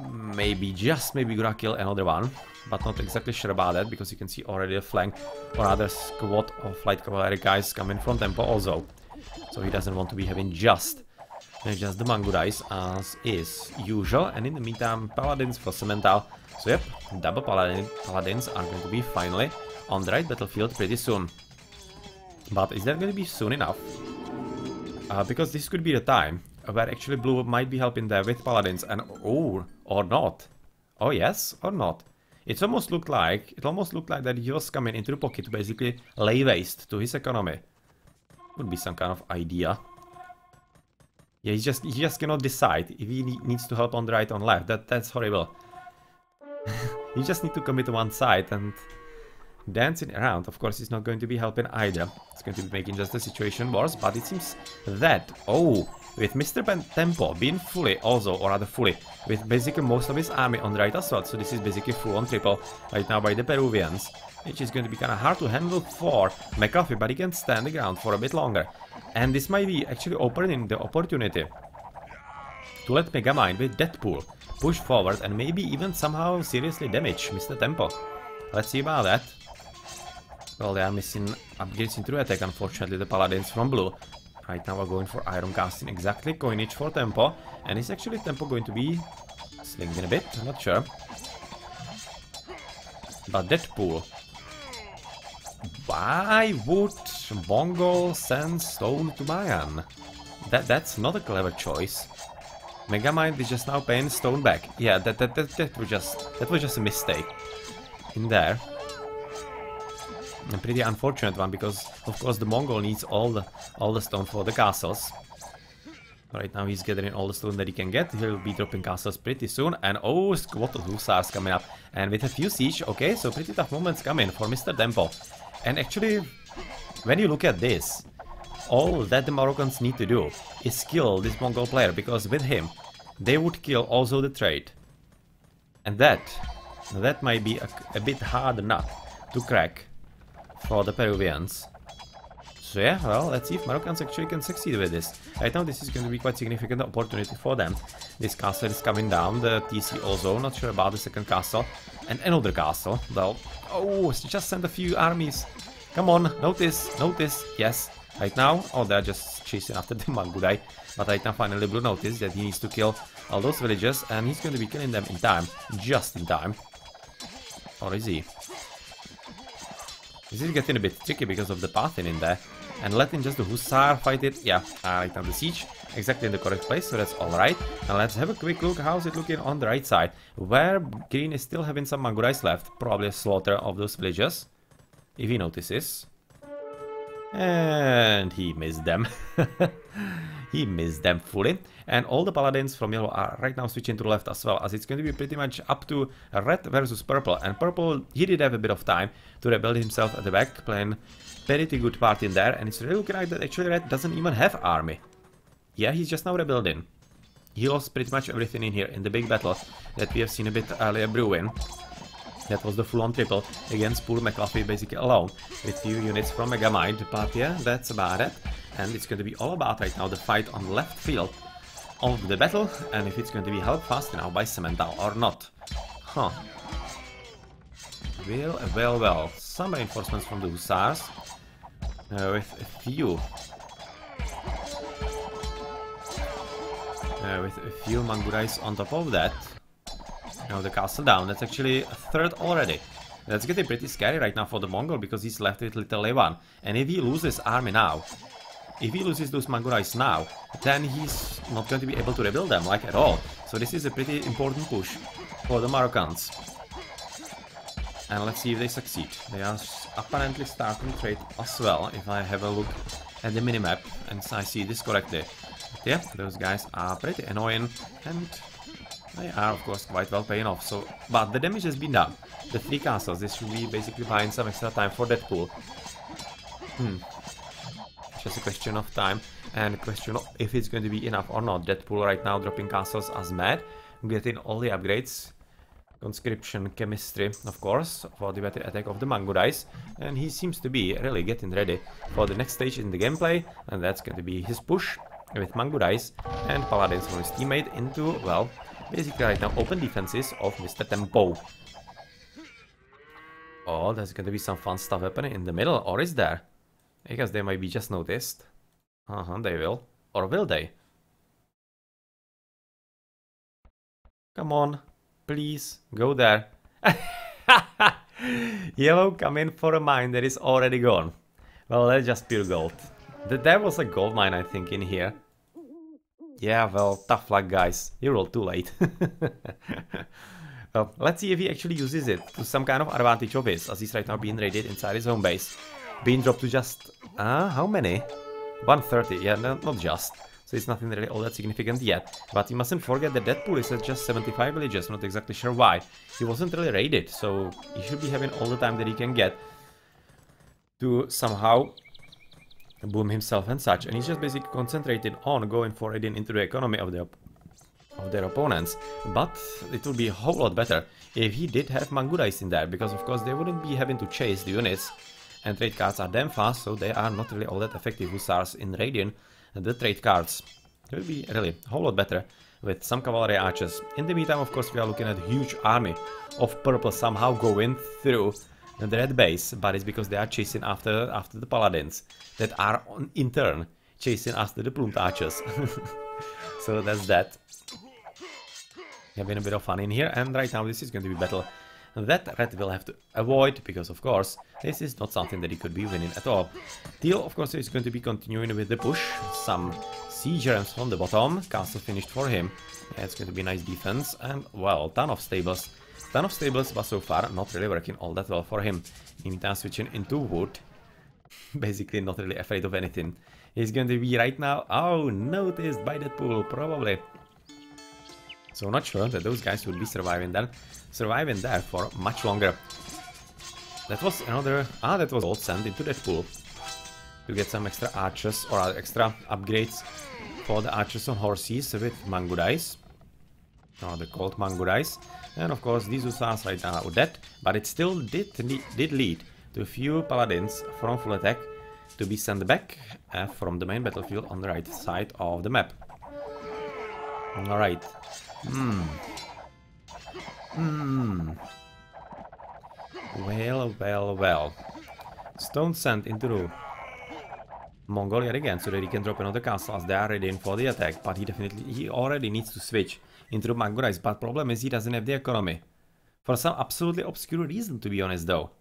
Maybe, just maybe gonna kill another one, but not exactly sure about that, because you can see already a flank or other squad of light cavalry guys coming from tempo also. So he doesn't want to be having just the Mangurais as is usual. And in the meantime, Paladins for Cemental. So yep, double Paladins are going to be finally on the right battlefield pretty soon. But is that going to be soon enough? Because this could be the time where actually blue might be helping there with Paladins, and oh, or not. Oh yes, or not. It almost looked like that he was coming into the pocket to basically lay waste to his economy. Would be some kind of idea. Yeah, he just cannot decide if he needs to help on the right or left. That's horrible. You just need to commit to one side, and dancing around, of course, is not going to be helping either. It's going to be making just the situation worse, but it seems that, oh, with Mr. Tempo being fully also, or rather fully, with basically most of his army on the right as well, so this is basically full on triple right now by the Peruvians, which is going to be kind of hard to handle for McAfee, but he can stand the ground for a bit longer. And this might be actually opening the opportunity to let Megamind with Deadpool push forward and maybe even somehow seriously damage Mr. Tempo. Let's see about that. Well, they are missing upgrades into the attack, unfortunately, the Paladins from blue. Right now we're going for Iron Casting, exactly, coinage for Tempo. And is actually Tempo going to be slinging a bit? I'm not sure. But Deadpool. Why would Bongo send Stone to Mayan? That's not a clever choice. Megamind is just now paying Stone back. Yeah, that was just a mistake in there. A pretty unfortunate one, because of course the Mongol needs all the stone for the castles. Right now he's gathering all the stone that he can get. He'll be dropping castles pretty soon. And oh, squad of hussars coming up. And with a few siege, okay, so pretty tough moments coming for Mr. Tempo. And actually, when you look at this, all that the Moroccans need to do is kill this Mongol player, because with him, they would kill also the trade. And that might be a bit hard nut to crack for the Peruvians. So yeah, well, let's see if Moroccans actually can succeed with this. Right now this is going to be quite significant opportunity for them. This castle is coming down, the TC also, not sure about the second castle. And another castle, well, oh, just send a few armies. Come on, notice, yes. Right now, oh, they're just chasing after the Mangurai. But right now finally blue noticed that he needs to kill all those villagers, and he's going to be killing them in time, just in time. Or is he? This is getting a bit tricky because of the pathing in there. And letting just the hussar fight it. Yeah, right now the siege. Exactly in the correct place, so that's alright. And let's have a quick look how's it looking on the right side. Where green is still having some Mangurais left. Probably a slaughter of those villagers, if he notices. And he missed them. He missed them fully. And all the paladins from yellow are right now switching to the left as well, as it's going to be pretty much up to red versus purple. And purple, he did have a bit of time to rebuild himself at the back, playing pretty good part in there. And it's really looking like that actually red doesn't even have army. Yeah, he's just now rebuilding. He lost pretty much everything in here in the big battle that we have seen a bit earlier brewing. That was the full-on triple against poor McAfee basically alone with few units from Megamind. But yeah, that's about it. And it's going to be all about right now the fight on the left field of the battle, and if it's going to be held fast now by Cemental or not. Huh. Well. Some reinforcements from the hussars with a few Mangurais on top of that. Now the castle down. That's actually a third already. That's getting pretty scary right now for the Mongol, because he's left with literally one. And if he loses army now, if he loses those Mangurais now, then he's not going to be able to rebuild them, like, at all. So this is a pretty important push for the Moroccans. And let's see if they succeed. They are apparently starting trade as well, if I have a look at the minimap and I see this correctly. But yeah, those guys are pretty annoying, and they are of course quite well paying off. So, but the damage has been done. The 3 castles, this should be basically buying some extra time for Deadpool Just a question of time and a question of if it's going to be enough or not. Deadpool right now dropping castles as mad, getting all the upgrades. Conscription chemistry, of course, for the better attack of the mango dice, and he seems to be really getting ready for the next stage in the gameplay, and that's going to be his push with mango dice and paladins from his teammate into, well, basically right now open defenses of Mr. Tempo. Oh, there's going to be some fun stuff happening in the middle, or is there? I guess they might be just noticed. They will. Or will they? Come on. Please, go there. Yellow come in for a mine that is already gone. Well, that's just pure gold. There was a gold mine, I think, in here. Yeah, well, tough luck, guys. You rolled too late. Well, let's see if he actually uses it to some kind of advantage of his, as he's right now being raided inside his home base. Being dropped to just... how many? 130, yeah, no, not just. So it's nothing really all that significant yet. But you mustn't forget that Deadpool is at just 75 villages, not exactly sure why. He wasn't really raided, so he should be having all the time that he can get to somehow boom himself and such. And he's just basically concentrated on going for raiding into the economy of their opponents. But it would be a whole lot better if he did have mango dice in there, because of course they wouldn't be having to chase the units. And trade cards are damn fast, so they are not really all that effective hussars in raiding the trade cards. It will be really a whole lot better with some cavalry archers. In the meantime, of course, we are looking at a huge army of purple somehow going through the red base, but it's because they are chasing after the paladins that are in turn chasing after the plumed archers. So that's that. Having a bit of fun in here, and right now this is going to be battle that red will have to avoid, because of course this is not something that he could be winning at all. Teal, of course, is going to be continuing with the push. Some siege rams from the bottom. Castle finished for him. Yeah, it's going to be nice defense, and well, ton of stables. Ton of stables, but so far not really working all that well for him. In the meantime, switching into wood. Basically not really afraid of anything. He's going to be right now, oh, noticed by Deadpool, probably. So not sure that those guys would be surviving there for much longer. That was another... that was gold sent into Deadpool to get some extra archers or extra upgrades for the archers on horses with mango dice. Or the cold mango dice. And of course these hussars right now are dead, but it still did lead to a few paladins from full attack to be sent back from the main battlefield on the right side of the map. Alright. Well. Stone sent into Mongolia again so that he can drop another castle as they are ready for the attack, but he already needs to switch into the mango dice, but problem is he doesn't have the economy. For some absolutely obscure reason, to be honest though.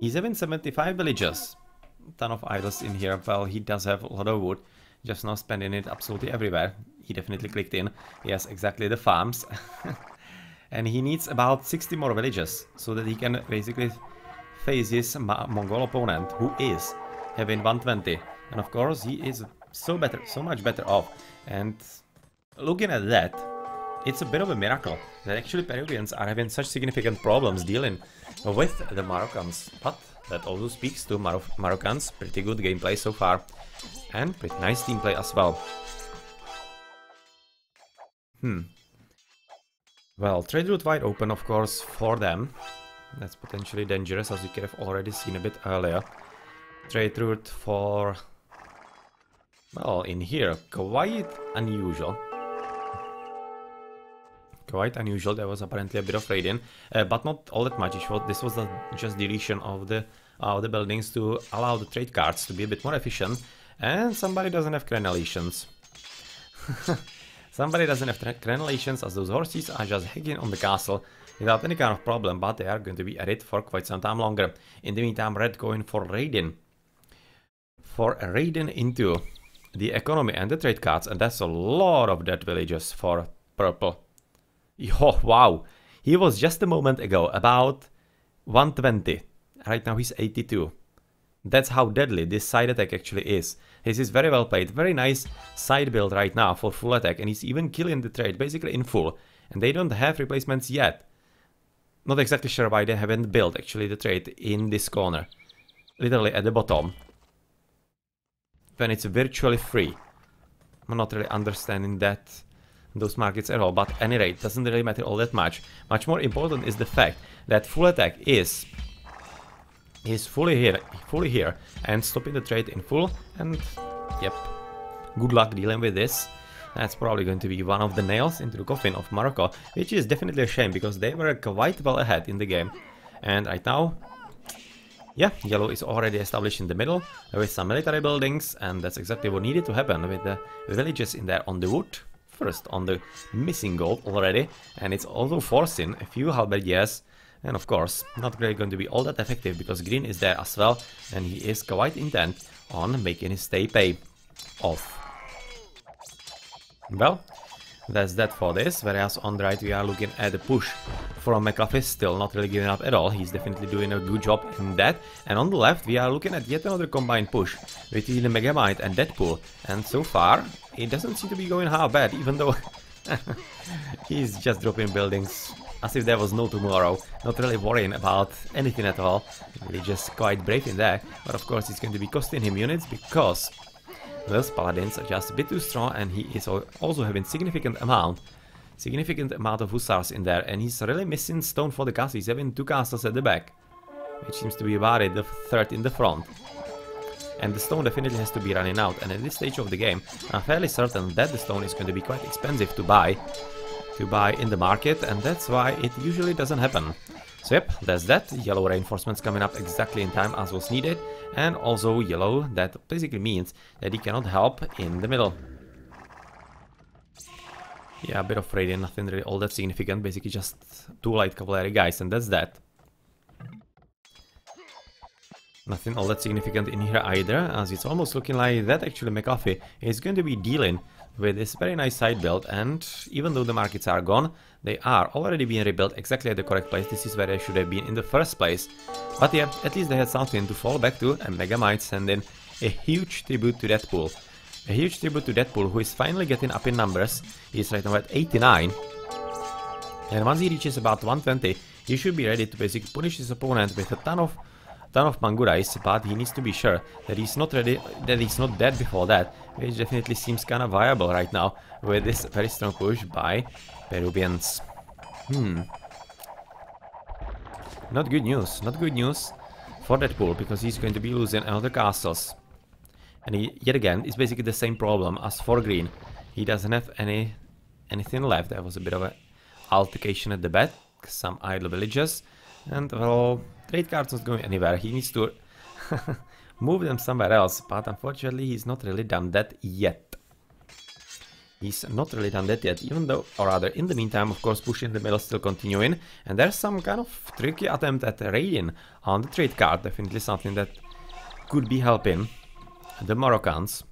He's having 75 villages. Ton of idols in here. Well, he does have a lot of wood, just not spending it absolutely everywhere. He definitely clicked in. Yes, exactly, the farms. And he needs about 60 more villages so that he can basically face his Mongol opponent, who is having 120. And of course, he is so much better off. And looking at that, it's a bit of a miracle that actually Peruvians are having such significant problems dealing with the Moroccans. But that also speaks to Moroccans. Pretty good gameplay so far. And pretty nice team play as well. Well, trade route wide open, of course, for them. That's potentially dangerous, as you could have already seen a bit earlier. Trade route for... well, in here, quite unusual. Quite unusual. There was apparently a bit of raiding, but not all that much. This was just deletion of the buildings to allow the trade cards to be a bit more efficient. And somebody doesn't have crenellations. Somebody doesn't have crenellations, as those horses are just hanging on the castle without any kind of problem, but they are going to be at it for quite some time longer. In the meantime, red going for raiding. For raiding into the economy and the trade cards, and that's a lot of dead villages for purple. Oh, wow. He was just a moment ago about 120. Right now he's 82. That's how deadly this side attack actually is. This is very well played. Very nice side build right now for full attack. And he's even killing the trade basically in full. And they don't have replacements yet. Not exactly sure why they haven't built actually the trade in this corner. literally at the bottom, when it's virtually free. I'm not really understanding those markets at all, but at any rate, doesn't really matter all that much. Much more important is the fact that full attack is fully here and stopping the trade in full, and yep, good luck dealing with this. That's probably going to be one of the nails into the coffin of Morocco, which is definitely a shame because they were quite well ahead in the game. And right now, yeah, yellow is already established in the middle with some military buildings, and that's exactly what needed to happen with the villages in there on the wood. First on the missing gold already, and it's also forcing a few halberdiers, and of course not really going to be all that effective because green is there as well, and he is quite intent on making his stay pay off. Well, that's that for this, whereas on the right we are looking at the push from McAfee, still not really giving up at all. He's definitely doing a good job in that. And on the left we are looking at yet another combined push between the Megamite and Deadpool, and so far it doesn't seem to be going half bad, even though he's just dropping buildings as if there was no tomorrow, not really worrying about anything at all. Really just quite brave in there, but of course it's going to be costing him units because those paladins are just a bit too strong, and he is also having significant amount of hussars in there, and he's really missing stone for the castle. He's having 2 castles at the back, which seems to be about it, the third in the front. And the stone definitely has to be running out, and at this stage of the game I'm fairly certain that the stone is going to be quite expensive to buy in the market, and that's why it usually doesn't happen. So yep, that's that. Yellow reinforcements coming up exactly in time as was needed, and also yellow, that basically means that he cannot help in the middle. Yeah, a bit of raiding, nothing really all that significant, basically just 2 light cavalry guys, and that's that. Nothing all that significant in here either, as it's almost looking like that actually McAfee is going to be dealing with this very nice side build, and even though the markets are gone, they are already being rebuilt exactly at the correct place. This is where they should have been in the first place. But yeah, at least they had something to fall back to, and Megamite sending a huge tribute to Deadpool. A huge tribute to Deadpool, who is finally getting up in numbers. He's right now at 89. And once he reaches about 120, he should be ready to basically punish his opponent with a ton of Mangurais, but he needs to be sure that he's not ready, that he's not dead before that, which definitely seems kind of viable right now with this very strong push by Peruvians. Not good news for Deadpool, because he's going to be losing another castles. And he, yet again, is basically the same problem as for green. He doesn't have anything left. There was a bit of an altercation at the back, some idle villages, and well, trade cards not going anywhere. He needs to move them somewhere else, but unfortunately he's not really done that yet. Even though, or rather, in the meantime, of course, pushing the middle still continuing, and there's some kind of tricky attempt at raiding on the trade card, definitely something that could be helping the Moroccans.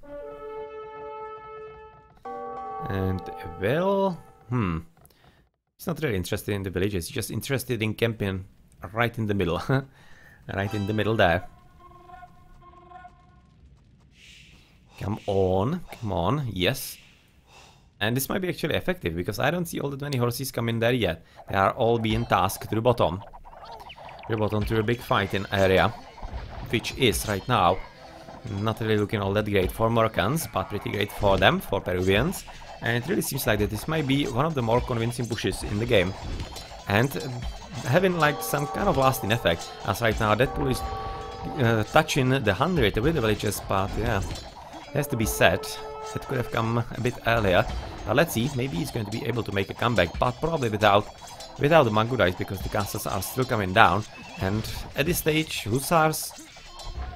And, well, he's not really interested in the villages, he's just interested in camping right in the middle, right in the middle there. Come on, yes. And this might be actually effective, because I don't see all that many horses coming there yet. They are all being tasked to the bottom. To a big fighting area, which is right now not really looking all that great for Moroccans, but pretty great for them, for Peruvians. And it really seems like that this might be one of the more convincing pushes in the game. And having like some kind of lasting effect, as right now Deadpool is touching the 100 with the villages, but yeah, it has to be said, it could have come a bit earlier. But let's see, maybe he's going to be able to make a comeback, but probably without the Mangurais, because the castles are still coming down. And at this stage, Hussars,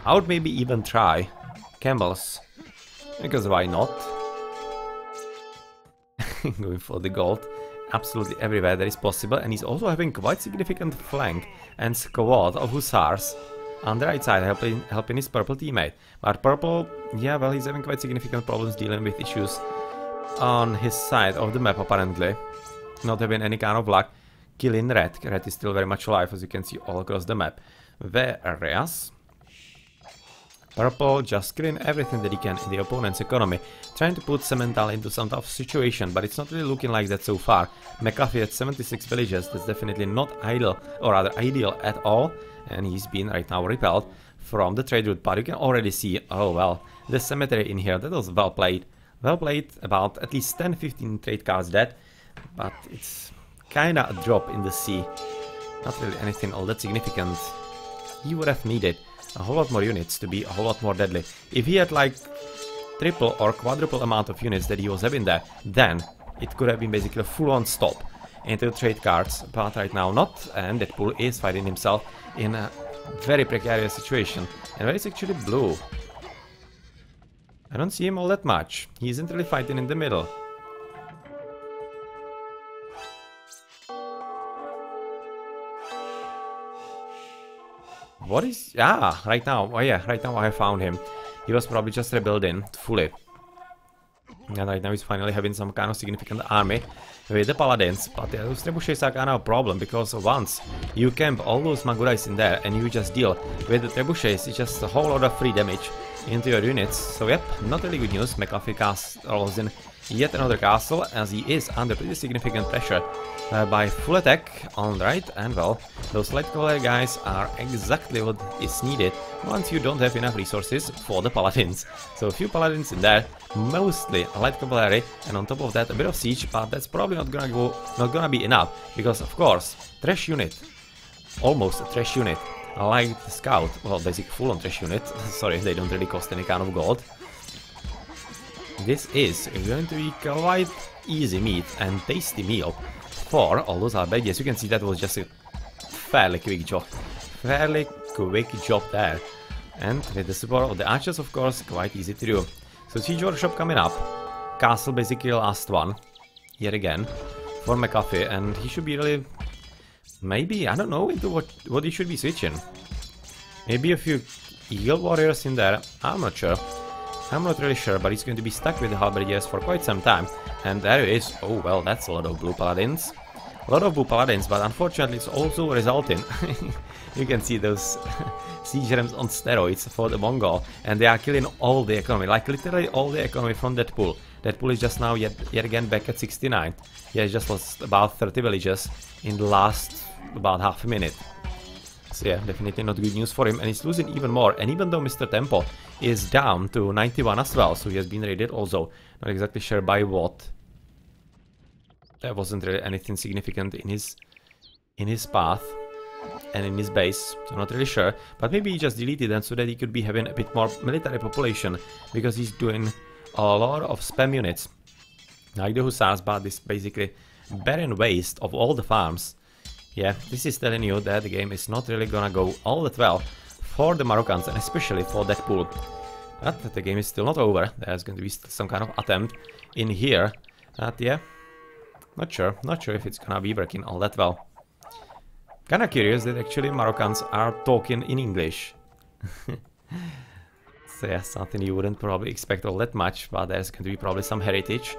I would maybe even try Camels, because why not? Going for the gold absolutely everywhere that is possible, and he's also having quite significant flank and squad of Hussars on the right side, helping his purple teammate. But purple, yeah, well, he's having quite significant problems dealing with issues on his side of the map, apparently. Not having any kind of luck killing red. Red is still very much alive, as you can see all across the map. Whereas purple just killing everything that he can in the opponent's economy, trying to put Cemental into some tough situation, but it's not really looking like that so far. McAfee at 76 villages, that's definitely not ideal, or rather ideal at all, and he's been right now repelled from the trade route, but you can already see, oh well, the cemetery in here, that was well played. Well played, about at least 10-15 trade cards dead, but it's kinda a drop in the sea. Not really anything all that significant. He would have needed a whole lot more units to be a whole lot more deadly. If he had like triple or quadruple amount of units that he was having there, then it could have been basically a full-on stop into trade cards, but right now not, and Deadpool is finding himself in a very precarious situation. And where is actually Blue? I don't see him all that much. He isn't really fighting in the middle. What is... Ah, right now. Oh yeah, right now I found him. He was probably just rebuilding fully. And right now he's finally having some kind of significant army with the paladins. But yeah, those trebuchets are kind of a problem, because once you camp all those Magurais in there and you just deal with the trebuchets, it's just a whole lot of free damage into your units. So yep, not really good news. McAfee castles in yet another castle, as he is under pretty significant pressure by full attack on right, and well, those light cavalry guys are exactly what is needed once you don't have enough resources for the paladins. So a few paladins in there, mostly light cavalry, and on top of that a bit of siege, but that's probably not gonna be enough, because of course, trash unit, almost a trash unit, a light scout, well, basically full-on trash unit, sorry, they don't really cost any kind of gold. This is going to be quite easy meat and tasty meal for all those Albert. Yes, you can see that was just a fairly quick job. Fairly quick job there. And with the support of the archers, of course, quite easy to do. So siege workshop coming up. Castle basically last one. Yet again. For McAfee, and he should be really... Maybe, I don't know, into what he should be switching. Maybe a few eagle warriors in there. I'm not sure. I'm not really sure, but he's going to be stuck with the halberdiers for quite some time. And there it is. Oh, well, that's a lot of blue paladins. A lot of blue paladins, but unfortunately it's also resulting. You can see those siege rams on steroids for the Mongol. And they are killing all the economy, like literally all the economy from Deadpool. Deadpool is just now yet again back at 69. He has just lost about 30 villages in the last about half a minute. So yeah, definitely not good news for him, and he's losing even more. And even though Mr. Tempo is down to 91 as well, so he has been raided also. Not exactly sure by what. There wasn't really anything significant in his path and in his base, so not really sure. But maybe he just deleted them so that he could be having a bit more military population, because he's doing a lot of spam units, like the Hussars, but this basically barren waste of all the farms. Yeah, this is telling you that the game is not really gonna go all that well for the Moroccans, and especially for Deadpool. But the game is still not over. There's going to be still some kind of attempt in here. But yeah, not sure if it's gonna be working all that well. Kinda curious that actually Moroccans are talking in English. So yeah, something you wouldn't probably expect all that much, but there's going to be probably some heritage,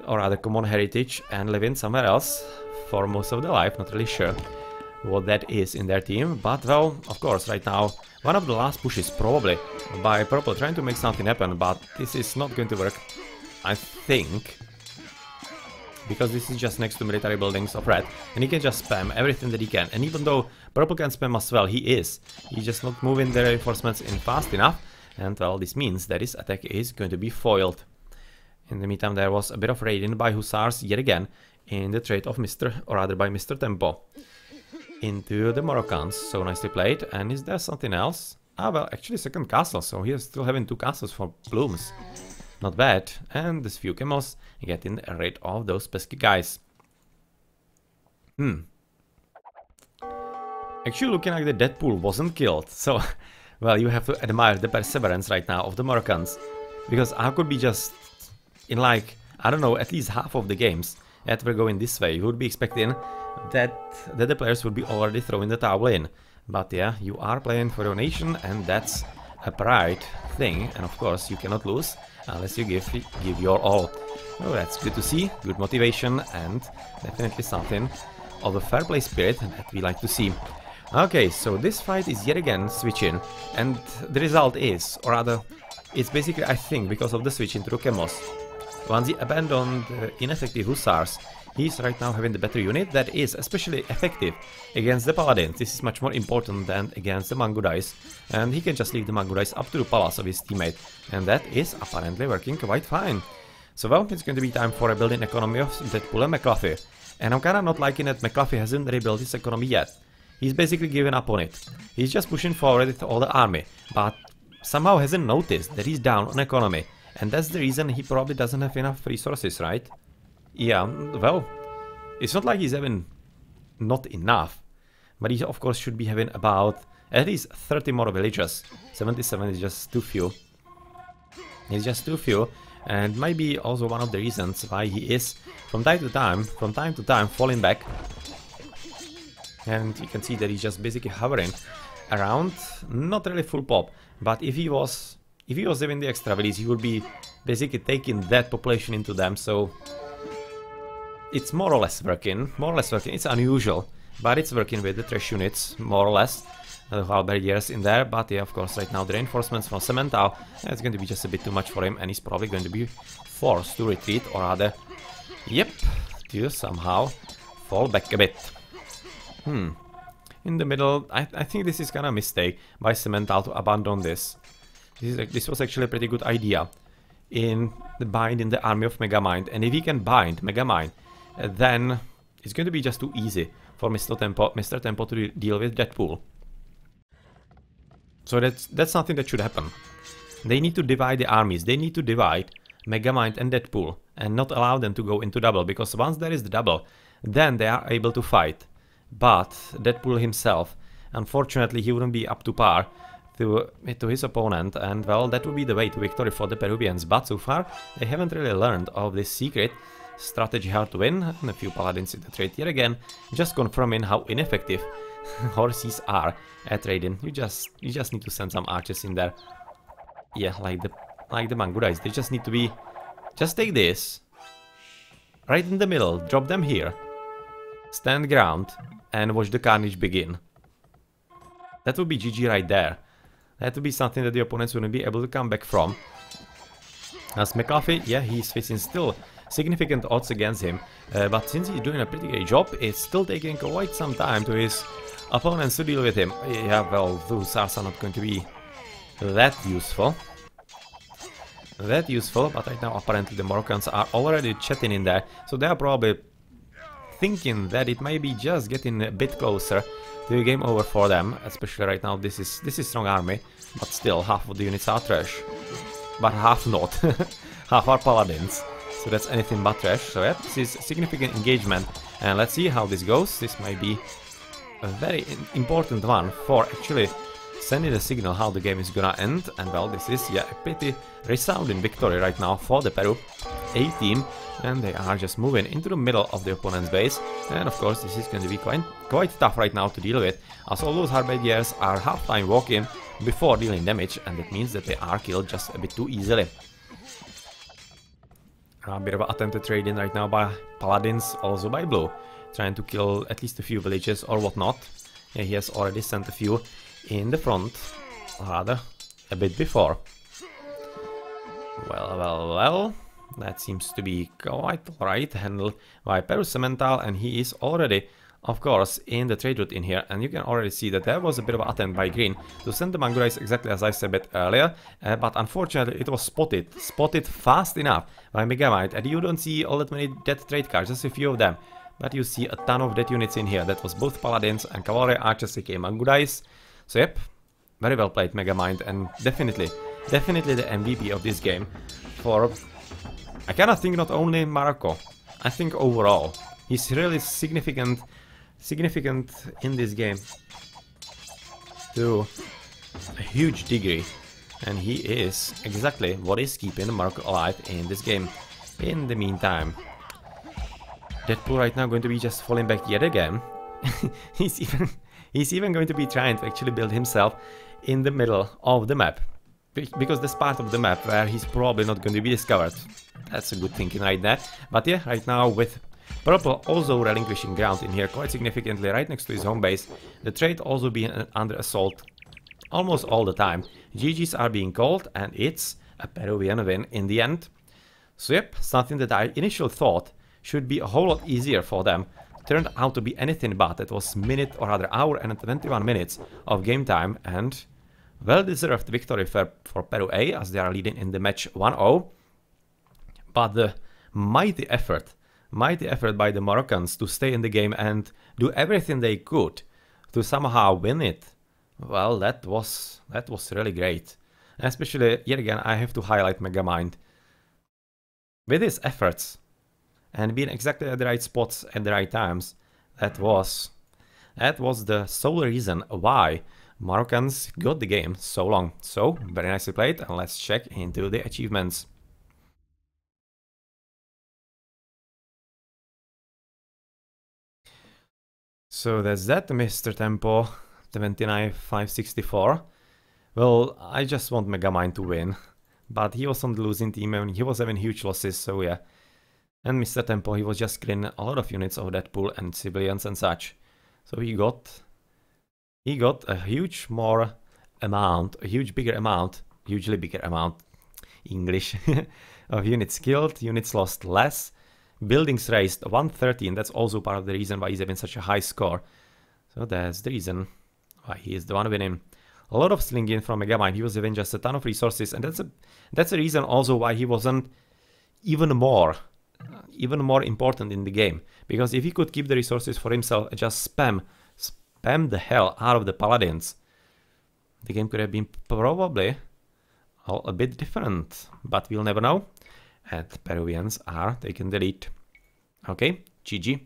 or rather common heritage, and living somewhere else for most of their life. Not really sure what that is in their team, but well, of course, right now one of the last pushes probably by Purple trying to make something happen, but this is not going to work, I think, because this is just next to military buildings of Red, and he can just spam everything that he can. And even though Purple can spam as well, he's just not moving the reinforcements in fast enough, and well, this means that his attack is going to be foiled. In the meantime, there was a bit of raiding by Hussars yet again in the trade of Mr. Tempo into the Moroccans. So nicely played. And is there something else? Ah, well, actually second castle, so he is still having 2 castles for blooms. Not bad. And this few camels getting rid of those pesky guys. Actually looking like the Deadpool wasn't killed, so well, you have to admire the perseverance right now of the Moroccans, because I could be just in like, I don't know, at least half of the games that were going this way. You would be expecting that the players would be already throwing the towel in. But yeah, you are playing for your nation, and that's a pride thing, and of course you cannot lose unless you give your all. Oh, that's good to see, good motivation, and definitely something of a fair play spirit that we like to see. Okay, so this fight is yet again switching, and the result is, or rather, it's basically, I think, because of the switch into Camos. Once he abandoned ineffective Hussars, He's right now having the better unit that is especially effective against the paladins. This is much more important than against the Mangudais, and he can just leave the Mangudais up to the palace of his teammate, and that is apparently working quite fine. So well, it's going to be time for a building economy of Deadpool and McLuffy, and I'm kinda not liking that McLuffy hasn't rebuilt his economy yet. He's basically given up on it. He's just pushing forward with all the army, but somehow hasn't noticed that he's down on economy, and that's the reason he probably doesn't have enough resources, right? Yeah, well, it's not like he's having not enough, but he of course should be having about at least 30 more villagers. 77 is just too few. It's just too few, and maybe also one of the reasons why he is from time to time falling back. And you can see that he's just basically hovering around, not really full pop, but if he was having the extra village, he would be basically taking that population into them, so it's more or less working, it's unusual, but it's working with the trash units, more or less, the halberdiers in there, but yeah, of course, right now the reinforcements from Cemental, it's going to be just a bit too much for him, and he's probably going to be forced to retreat, or rather, yep, to somehow fall back a bit. In the middle, I think this is kind of a mistake by Cemental to abandon this. This was actually a pretty good idea in binding the army of Megamind, and if he can bind Megamind, then it's going to be just too easy for Mr. Tempo to deal with Deadpool. So that's something that should happen. They need to divide the armies, they need to divide Megamind and Deadpool, and not allow them to go into double, because once there is the double, then they are able to fight. But Deadpool himself, unfortunately, he wouldn't be up to par to his opponent, and well, that would be the way to victory for the Peruvians. But so far, they haven't really learned of this secret strategy how to win, and a few paladins in the trade here again, just confirming how ineffective horses are at trading. You just need to send some archers in there. Yeah, like the Mangudais, they just need to be, just take this right in the middle, drop them here, stand ground, and watch the carnage begin. That would be GG right there. That would be something that the opponents wouldn't be able to come back from. As McLuffy, yeah, he's facing still significant odds against him, but since he's doing a pretty great job, it's still taking quite some time to his opponents to deal with him. Yeah, well, those SARs are not going to be that useful. But right now apparently the Moroccans are already chatting in there, so they are probably thinking that it might be just getting a bit closer to a game over for them, especially right now. This is strong army, but still half of the units are trash, but half not. Half are paladins, so that's anything but trash. So yeah, this is significant engagement, and let's see how this goes. This might be a very important one for actually sending a signal how the game is gonna end. And well, this is, yeah, a pretty resounding victory right now for the Peru A team, and they are just moving into the middle of the opponent's base. And of course, this is going to be quite tough right now to deal with, as all those halberdiers are half-time walking before dealing damage, and that means that they are killed just a bit too easily. A bit of an attempted trade-in right now by paladins, also by blue, trying to kill at least a few villages or whatnot. Yeah, he has already sent a few in the front, rather a bit before. Well, that seems to be quite alright, handled by Peru Cemental, and he is already, of course, in the trade route in here, and you can already see that there was a bit of an attempt by Green to send the Mangudais exactly as I said a bit earlier, but unfortunately it was spotted fast enough by Megamind, and you don't see all that many dead trade cards, just a few of them, but you see a ton of dead units in here. That was both paladins and cavalry archers, aka Mangudais. So yep, very well played Megamind, and definitely the MVP of this game for, I kind of think, not only Morocco, I think overall. He's really significant in this game to a huge degree, and he is exactly what is keeping Morocco alive in this game. In the meantime, Deadpool right now going to be just falling back yet again. He's even going to be trying to actually build himself in the middle of the map, because that's part of the map where he's probably not going to be discovered. That's a good thinking right there. But yeah, right now with Purple also relinquishing ground in here quite significantly right next to his home base, the trade also being under assault almost all the time. GGs are being called, and it's a Peruvian win in the end. So yep, something that I initially thought should be a whole lot easier for them. Turned out to be anything but. It was minute, or rather hour and 21 minutes of game time, and well-deserved victory for Peru A, as they are leading in the match 1-0. But the mighty effort by the Moroccans to stay in the game and do everything they could to somehow win it, well, that was really great. Especially, yet again, I have to highlight Megamind. With his efforts and being exactly at the right spots at the right times, that was the sole reason why Moroccans got the game so long. So, very nicely played, and let's check into the achievements. So that's that, Mr. Tempo 29564. Well, I just want Megamind to win, but he was on the losing team and he was having huge losses, so yeah. And Mr. Tempo, he was just killing a lot of units of Deadpool and civilians and such. So he got a huge bigger amount, English, of units killed, units lost less, buildings raised 113, that's also part of the reason why he's having such a high score. So that's the reason why he is the one winning. A lot of slinging from Megamind, he was having just a ton of resources, and that's a reason also why he wasn't even more important in the game. Because if he could keep the resources for himself, just spam the hell out of the paladins, the game could have been probably a bit different, but we'll never know. And Peruvians are taking the lead. Okay, GG.